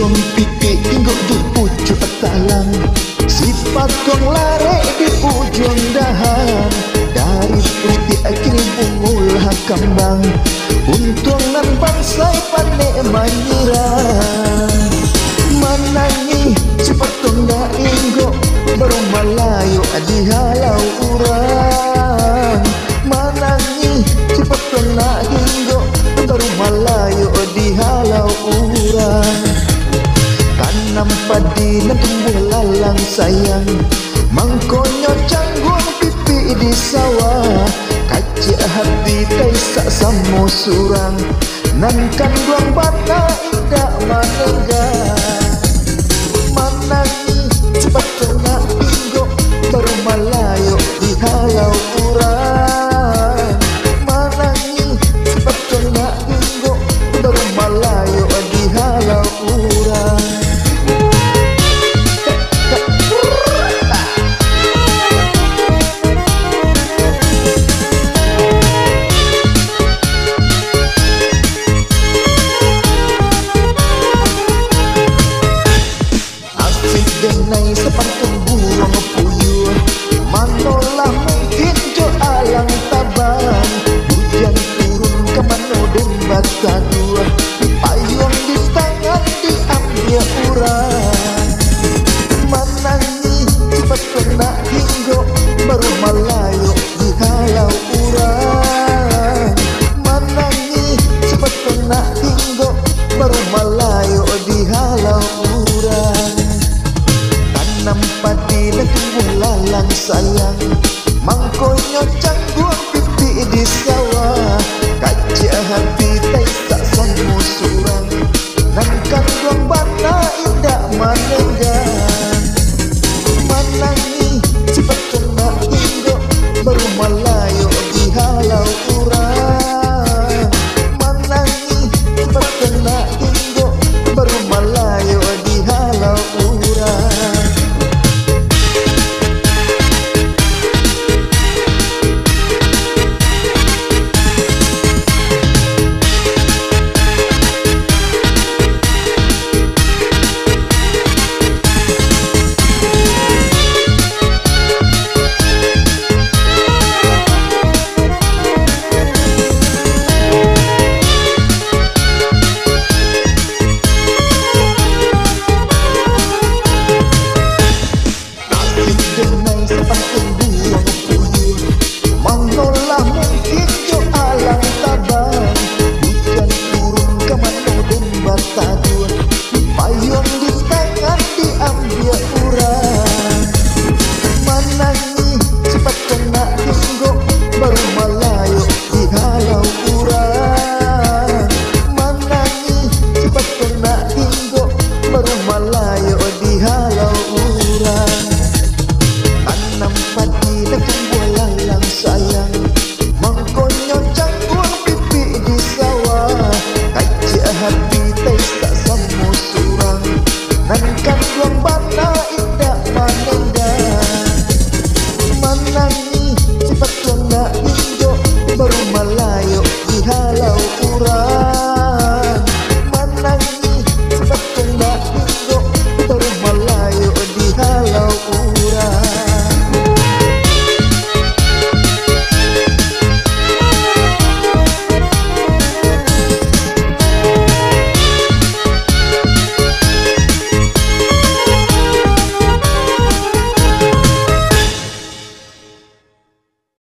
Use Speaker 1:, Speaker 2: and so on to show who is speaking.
Speaker 1: burung pipi tinggal di pucuk talang, sifat tuang lare di ujung dahan. Dari putih akhirnya bungul hakambang, untung nan bangsai panek menyerang. Manangi sifat tuang da inggo baru Melayu di halau urang. Manangi sifat tuang da inggo baru Melayu di halau urang. Tanam padi na tumbuh lalang sayang, mangkonyo canggung pipi di sawah. Kacik hati taisak samo surang, nan kan duang bata indak manengah. Manangi cepat kena inggo baru Melayu di halau urang. Manangi cepat kena inggo baru Melayu di halau urang. Denai sepantun burung puyuh, manolah mungkin jo alang tabang. Hujan turun ke mano dan bata dua, payung di tangan diambil urang. Manangi cepat kena hinggo baru Melayu di halau urang. Manangi cepat kena hinggo baru Melayu di halau urang. Tanam padi na tumbuh lalang sayang, mangkonyo canggung pipi di sawah. Kacik hati taisak samo surang, nan kan duang bana indak manengah. Manangi cepat kena hinggo baru Melayu di halau urang. Manangi cepat kena hinggo baru Melayu di halau urang. Denai sepantun burung puyuh, manolah mungkin jo alang tabang. Hujan turun ke mano dan bata